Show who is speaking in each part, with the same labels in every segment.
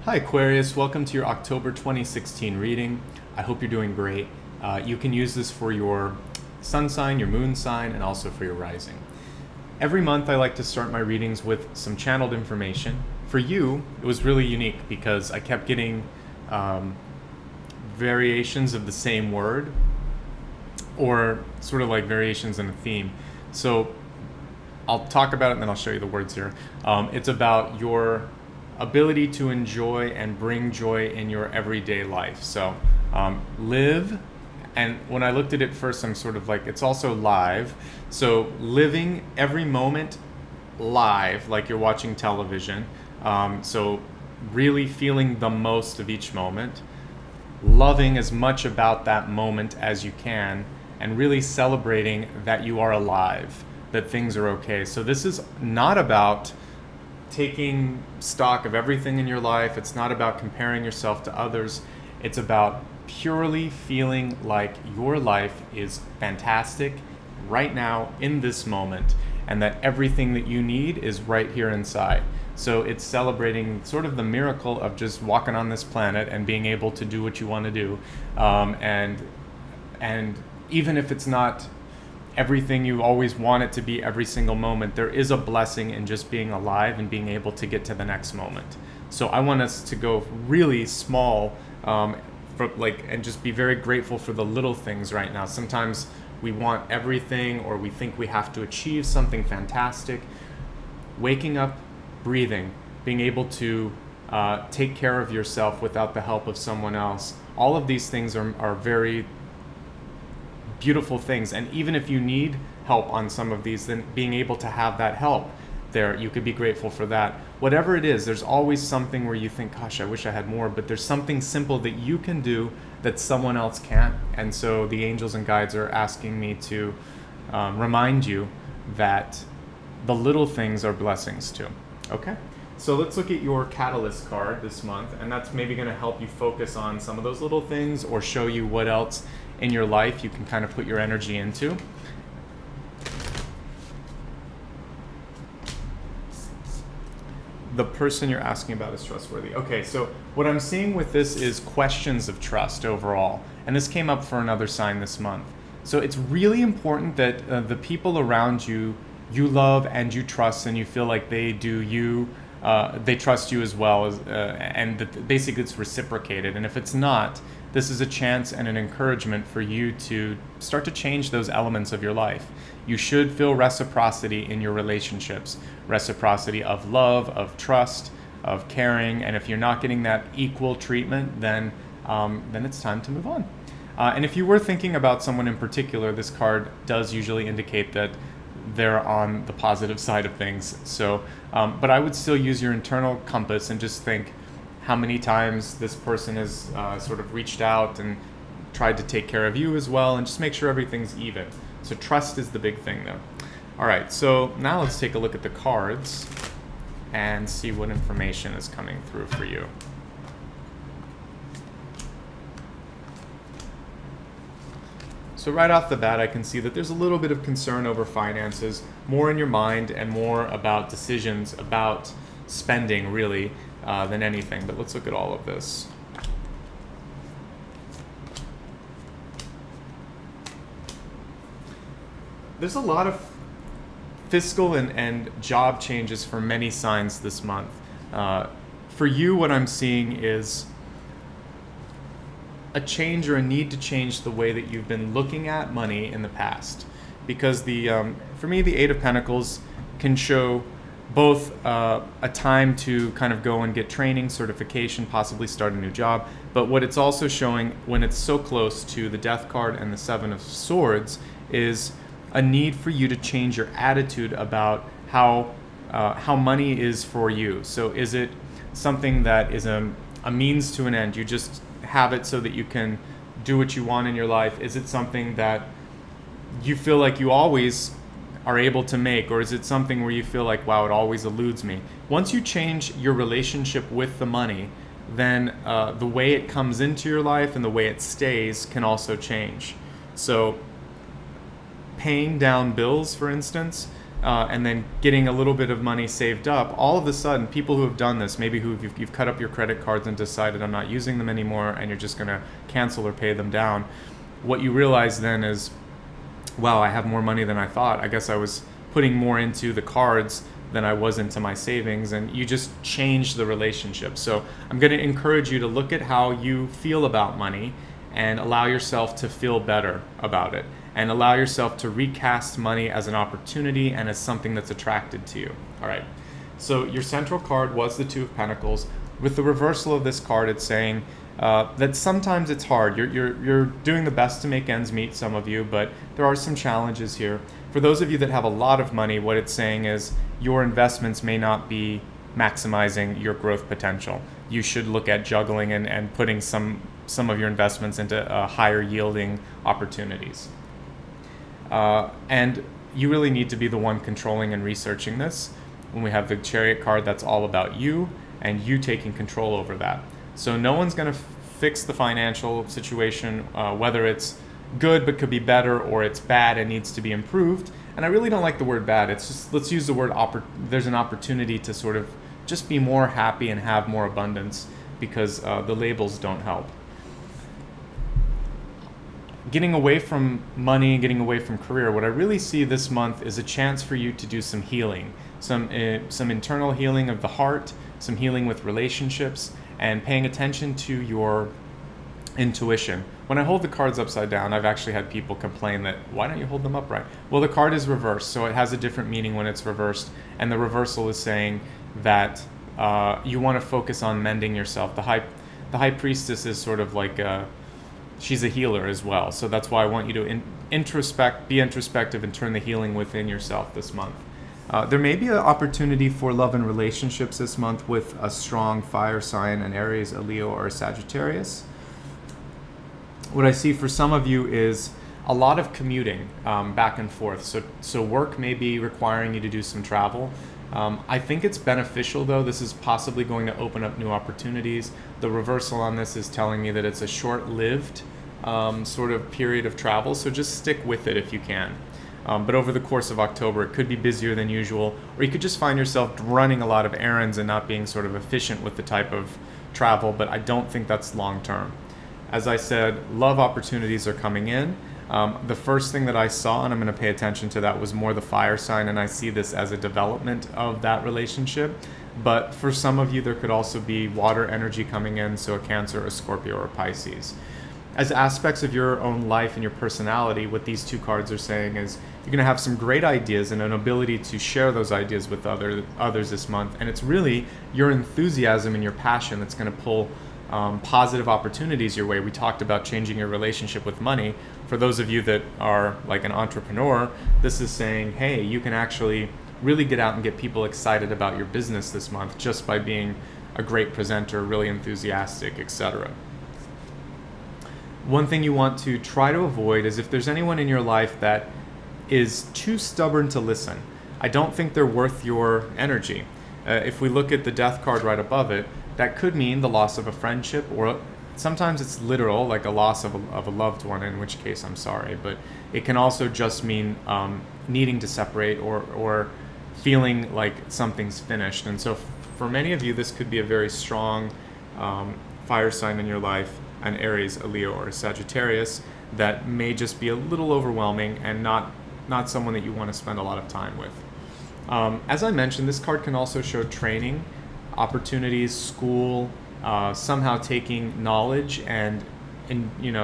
Speaker 1: Hi Aquarius, welcome to your October 2016 reading. I hope you're doing great. You can use this for your sun sign, your moon sign, and also for your rising. Every month I like to start my readings with some channeled information. For you, it was really unique because I kept getting variations of the same word, or sort of like variations in a theme. So I'll talk about it and then I'll show you the words here. It's about your ability to enjoy and bring joy in your everyday life. So live, and when I looked at it first, I'm sort of like, it's also live. So living every moment live, like you're watching television. So really feeling the most of each moment, loving as much about that moment as you can, and really celebrating that you are alive, that things are okay. So this is not about taking stock of everything in your life. It's not about comparing yourself to others. It's about purely feeling like your life is fantastic right now in this moment, and that everything that you need is right here inside. So it's celebrating sort of the miracle of just walking on this planet and being able to do what you want to do. And even if it's not everything you always want it to be every single moment, there is a blessing in just being alive and being able to get to the next moment. So I want us to go really small, and just be very grateful for the little things right now. Sometimes we want everything, or we think we have to achieve something fantastic. Waking up, breathing, being able to take care of yourself without the help of someone else. All of these things are very beautiful things. And even if you need help on some of these, then being able to have that help there, you could be grateful for that. Whatever it is, there's always something where you think, gosh, I wish I had more, but there's something simple that you can do that someone else can't. And so the angels and guides are asking me to remind you that the little things are blessings too. Okay? So let's look at your catalyst card this month, and that's maybe going to help you focus on some of those little things, or show you what else in your life you can kind of put your energy into. The person you're asking about is trustworthy. Okay, so what I'm seeing with this is questions of trust overall, and this came up for another sign this month. So it's really important that the people around you love and you trust, and you feel like they do you. They trust you as well, and that basically it's reciprocated. And if it's not, this is a chance and an encouragement for you to start to change those elements of your life. You should feel reciprocity in your relationships, reciprocity of love, of trust, of caring. And if you're not getting that equal treatment, then it's time to move on. And if you were thinking about someone in particular, this card does usually indicate that they're on the positive side of things. So, but I would still use your internal compass and just think how many times this person has sort of reached out and tried to take care of you as well, and just make sure everything's even. So trust is the big thing there. All right, so now let's take a look at the cards and see what information is coming through for you. So right off the bat, I can see that there's a little bit of concern over finances, more in your mind and more about decisions about spending, really, than anything. But let's look at all of this. There's a lot of fiscal and job changes for many signs this month. For you, what I'm seeing is a change, or a need to change the way that you've been looking at money in the past. Because for me, the Eight of Pentacles can show both a time to kind of go and get training, certification, possibly start a new job. But what it's also showing, when it's so close to the Death card and the Seven of Swords, is a need for you to change your attitude about how money is for you. So is it something that is a means to an end? You just have it so that you can do what you want in your life? Is it something that you feel like you always are able to make, or is it something where you feel like, wow, it always eludes me? Once you change your relationship with the money, then the way it comes into your life and the way it stays can also change. So paying down bills, for instance, and then getting a little bit of money saved up, all of a sudden, people who have done this, maybe you've cut up your credit cards and decided I'm not using them anymore, and you're just going to cancel or pay them down, what you realize then is, wow, I have more money than I thought. I guess I was putting more into the cards than I was into my savings, and you just change the relationship. So I'm going to encourage you to look at how you feel about money and allow yourself to feel better about it, and allow yourself to recast money as an opportunity and as something that's attracted to you. All right. So your central card was the Two of Pentacles. With the reversal of this card, it's saying that sometimes it's hard. You're doing the best to make ends meet, some of you, but there are some challenges here. For those of you that have a lot of money, what it's saying is your investments may not be maximizing your growth potential. You should look at juggling and putting some of your investments into higher yielding opportunities. And you really need to be the one controlling and researching this. When we have the Chariot card, that's all about you and you taking control over that. So no one's going to fix the financial situation, whether it's good but could be better, or it's bad and needs to be improved. And I really don't like the word bad. It's just, let's use the word there's an opportunity to sort of just be more happy and have more abundance, because the labels don't help. Getting away from money, getting away from career, what I really see this month is a chance for you to do some healing, some internal healing of the heart, some healing with relationships, and paying attention to your intuition. When I hold the cards upside down, I've actually had people complain that, why don't you hold them upright? Well, the card is reversed, so it has a different meaning when it's reversed, and the reversal is saying that you want to focus on mending yourself. The high priestess is sort of like she's a healer as well, so that's why I want you to be introspective and turn the healing within yourself this month. There may be an opportunity for love and relationships this month with a strong fire sign, an Aries, a Leo, or a Sagittarius. What I see for some of you is a lot of commuting back and forth. So work may be requiring you to do some travel. I think it's beneficial, though. This is possibly going to open up new opportunities. The reversal on this is telling me that it's a short-lived sort of period of travel, so just stick with it if you can. But over the course of October, it could be busier than usual, or you could just find yourself running a lot of errands and not being sort of efficient with the type of travel, but I don't think that's long-term. As I said, love opportunities are coming in. The first thing that I saw, and I'm going to pay attention to that, was more the fire sign, and I see this as a development of that relationship. But for some of you, there could also be water energy coming in, so a Cancer, a Scorpio, or a Pisces. As aspects of your own life and your personality, what these two cards are saying is you're going to have some great ideas and an ability to share those ideas with others this month. And it's really your enthusiasm and your passion that's going to pull positive opportunities your way. We talked about changing your relationship with money. For those of you that are like an entrepreneur, this is saying, hey, you can actually really get out and get people excited about your business this month just by being a great presenter, really enthusiastic, etc. One thing you want to try to avoid is if there's anyone in your life that is too stubborn to listen. I don't think they're worth your energy. If we look at the Death card right above it, that could mean the loss of a friendship, or sometimes it's literal, like a loss of a loved one, in which case I'm sorry, but it can also just mean needing to separate or feeling like something's finished. And so for many of you, this could be a very strong fire sign in your life, an Aries, a Leo, or a Sagittarius, that may just be a little overwhelming and not someone that you want to spend a lot of time with. As I mentioned, this card can also show training, opportunities, school, somehow taking knowledge and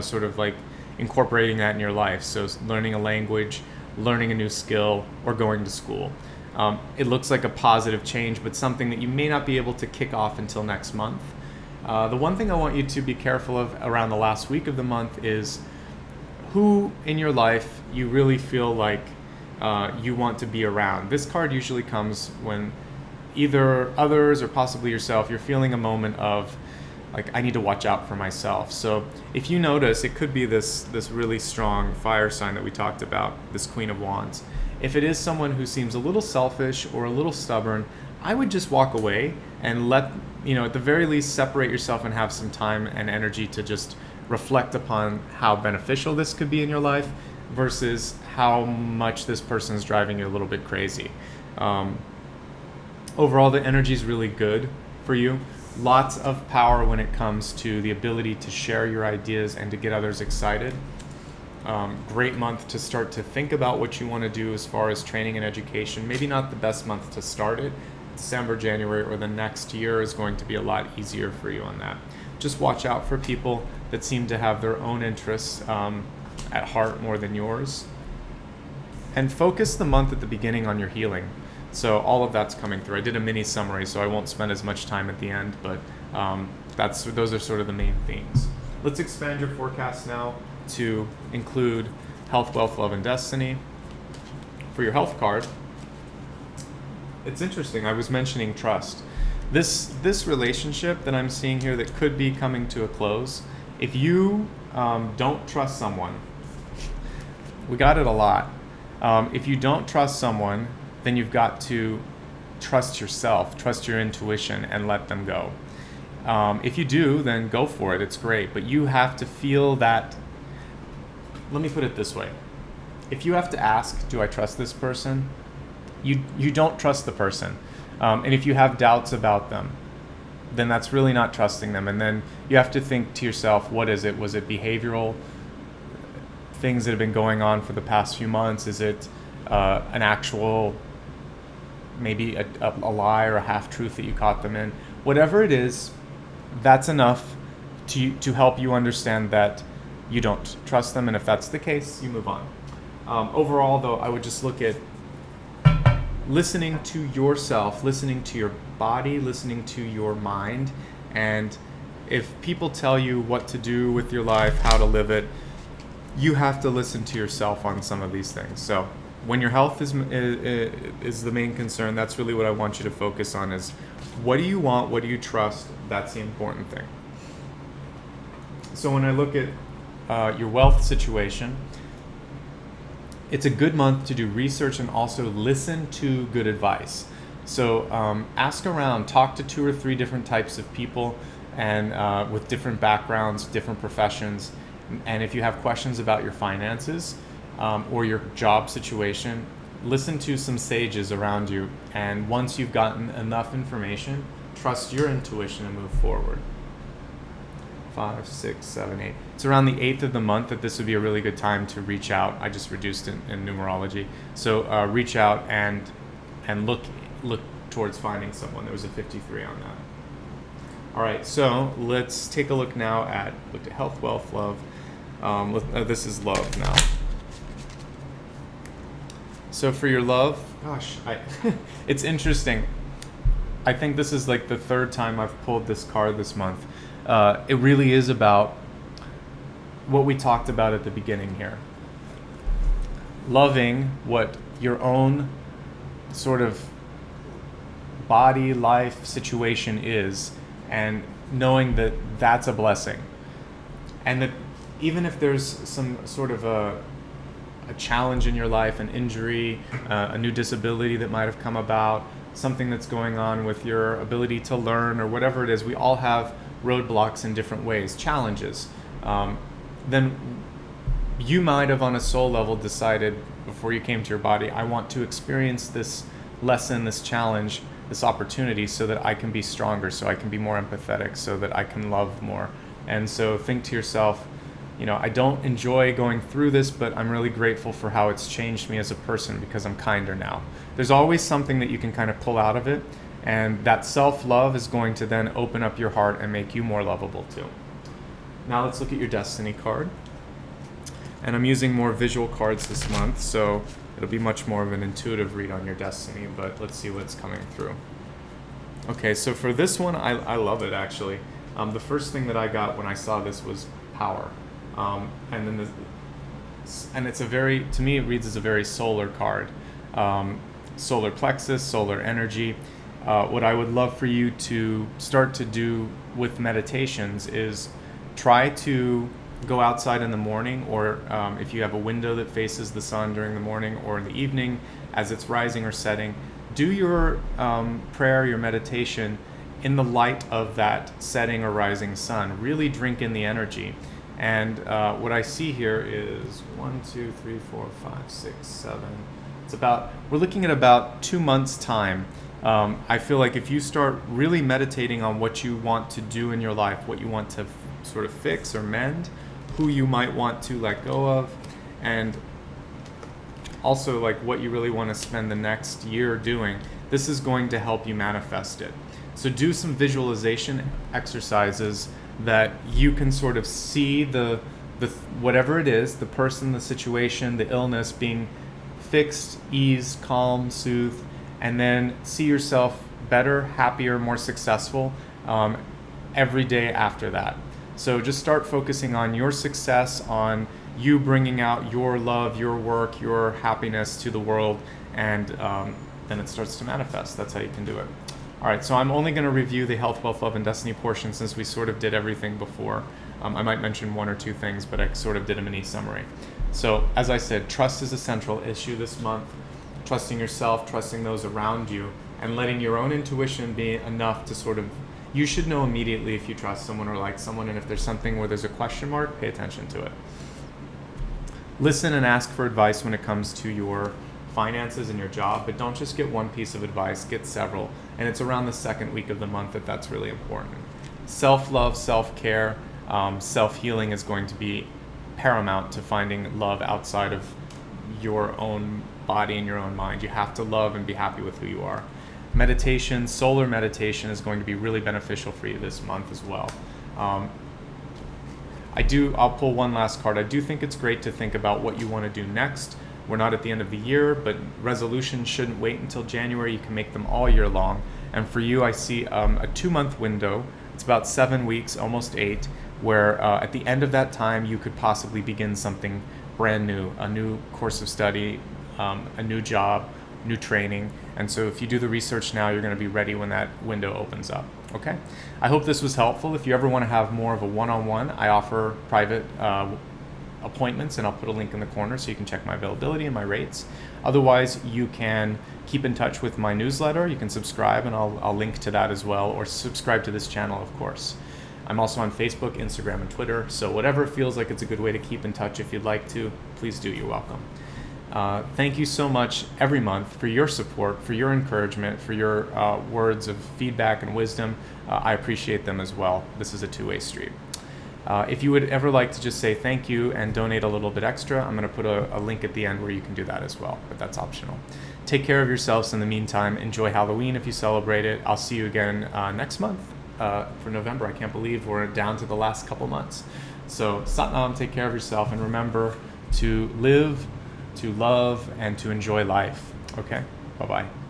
Speaker 1: sort of like incorporating that in your life. So learning a language, learning a new skill, or going to school. It looks like a positive change, but something that you may not be able to kick off until next month. The one thing I want you to be careful of around the last week of the month is who in your life you really feel like you want to be around. This card usually comes when either others or possibly yourself, you're feeling a moment of like, I need to watch out for myself. So if you notice, it could be this really strong fire sign that we talked about, this Queen of Wands. If it is someone who seems a little selfish or a little stubborn, I would just walk away and at the very least, separate yourself and have some time and energy to just reflect upon how beneficial this could be in your life. versus how much this person is driving you a little bit crazy. Overall, the energy is really good for you. Lots of power when it comes to the ability to share your ideas and to get others excited. Great month to start to think about what you want to do as far as training and education. Maybe not the best month to start it. December, January, or the next year is going to be a lot easier for you on that. Just watch out for people that seem to have their own interests at heart more than yours. And focus the month at the beginning on your healing. So all of that's coming through. I did a mini summary, so I won't spend as much time at the end, but those are sort of the main themes. Let's expand your forecast now to include health, wealth, love, and destiny. For your health card, it's interesting. I was mentioning trust. This relationship that I'm seeing here that could be coming to a close, if you don't trust someone, we got it a lot. If you don't trust someone, then you've got to trust yourself, trust your intuition, and let them go. If you do, then go for it. It's great. But you have to feel that. Let me put it this way. If you have to ask, do I trust this person? You don't trust the person. And if you have doubts about them, then that's really not trusting them. And then you have to think to yourself, what is it? Was it behavioral things that have been going on for the past few months? Is it an actual, maybe a lie or a half-truth that you caught them in? Whatever it is, that's enough to help you understand that you don't trust them. And if that's the case, you move on. Overall, though, I would just look at listening to yourself, listening to your body, listening to your mind. And if people tell you what to do with your life, how to live it, you have to listen to yourself on some of these things. So when your health is the main concern, that's really what I want you to focus on is what do you want, what do you trust? That's the important thing. So when I look at your wealth situation, it's a good month to do research and also listen to good advice. So ask around, talk to 2 or 3 different types of people and with different backgrounds, different professions. And if you have questions about your finances or your job situation, listen to some sages around you. And once you've gotten enough information, trust your intuition and move forward. 5, 6, 7, 8. It's around the 8th of the month that this would be a really good time to reach out. I just reduced it in numerology. So reach out and look towards finding someone. There was a 53 on that. All right, so let's take a look now at health, wealth, love. This is love now. So for your love, gosh, it's interesting. I think this is like the 3rd time I've pulled this card this month. It really is about what we talked about at the beginning here. Loving what your own sort of body, life situation is, and knowing that that's a blessing. And that even if there's some sort of a challenge in your life, an injury, a new disability that might have come about, something that's going on with your ability to learn or whatever it is, we all have roadblocks in different ways, challenges. Then you might have on a soul level decided before you came to your body, I want to experience this lesson, this challenge, this opportunity so that I can be stronger, so I can be more empathetic, so that I can love more. And so think to yourself, I don't enjoy going through this, but I'm really grateful for how it's changed me as a person because I'm kinder now. There's always something that you can kind of pull out of it, and that self-love is going to then open up your heart and make you more lovable too. Now let's look at your destiny card. And I'm using more visual cards this month, so it'll be much more of an intuitive read on your destiny, but let's see what's coming through. Okay, so for this one, I love it actually. The first thing that I got when I saw this was power. And it's to me it reads as a very solar card. Solar plexus, solar energy. What I would love for you to start to do with meditations is try to go outside in the morning, or if you have a window that faces the sun during the morning or in the evening as it's rising or setting, do your prayer, your meditation in the light of that setting or rising sun. Really drink in the energy And what I see here is 1, 2, 3, 4, 5, 6, 7. We're looking at about 2 months time. I feel like if you start really meditating on what you want to do in your life, what you want to sort of fix or mend, who you might want to let go of, and also like what you really want to spend the next year doing, this is going to help you manifest it. So do some visualization exercises that you can sort of see the whatever it is, the person, the situation, the illness being fixed, eased, calm, soothed, and then see yourself better, happier, more successful every day after that. So just start focusing on your success, on you bringing out your love, your work, your happiness to the world, and then it starts to manifest. That's how you can do it. All right, so I'm only going to review the health, wealth, love, and destiny portion since we sort of did everything before. I might mention 1 or 2 things, but I sort of did a mini summary. So as I said, trust is a central issue this month. Trusting yourself, trusting those around you, and letting your own intuition be enough to sort of, you should know immediately if you trust someone or like someone, and if there's something where there's a question mark, pay attention to it. Listen and ask for advice when it comes to your finances and your job, but don't just get one piece of advice, get several. And it's around the 2nd week of the month that's really important. Self-love, self-care, self-healing is going to be paramount to finding love outside of your own body and your own mind. You have to love and be happy with who you are. Meditation, solar meditation, is going to be really beneficial for you this month as well. I'll pull one last card. I do think it's great to think about what you want to do next. We're not at the end of the year, but resolutions shouldn't wait until January. You can make them all year long. And for you, I see a 2-month window. It's about 7 weeks, almost 8, where at the end of that time, you could possibly begin something brand new, a new course of study, a new job, new training. And so if you do the research now, you're going to be ready when that window opens up. Okay? I hope this was helpful. If you ever want to have more of a one-on-one, I offer private appointments, and I'll put a link in the corner so you can check my availability and my rates. Otherwise, you can keep in touch with my newsletter. You can subscribe, and I'll link to that as well, or subscribe to this channel, of course. I'm also on Facebook, Instagram, and Twitter, so whatever feels like it's a good way to keep in touch, if you'd like to, please do. You're welcome. Thank you so much every month for your support, for your encouragement, for your words of feedback and wisdom. I appreciate them as well. This is a two-way street. If you would ever like to just say thank you and donate a little bit extra, I'm going to put a link at the end where you can do that as well, but that's optional. Take care of yourselves in the meantime. Enjoy Halloween if you celebrate it. I'll see you again next month for November. I can't believe we're down to the last couple months. So Satnam, take care of yourself, and remember to live, to love, and to enjoy life. Okay? Bye-bye.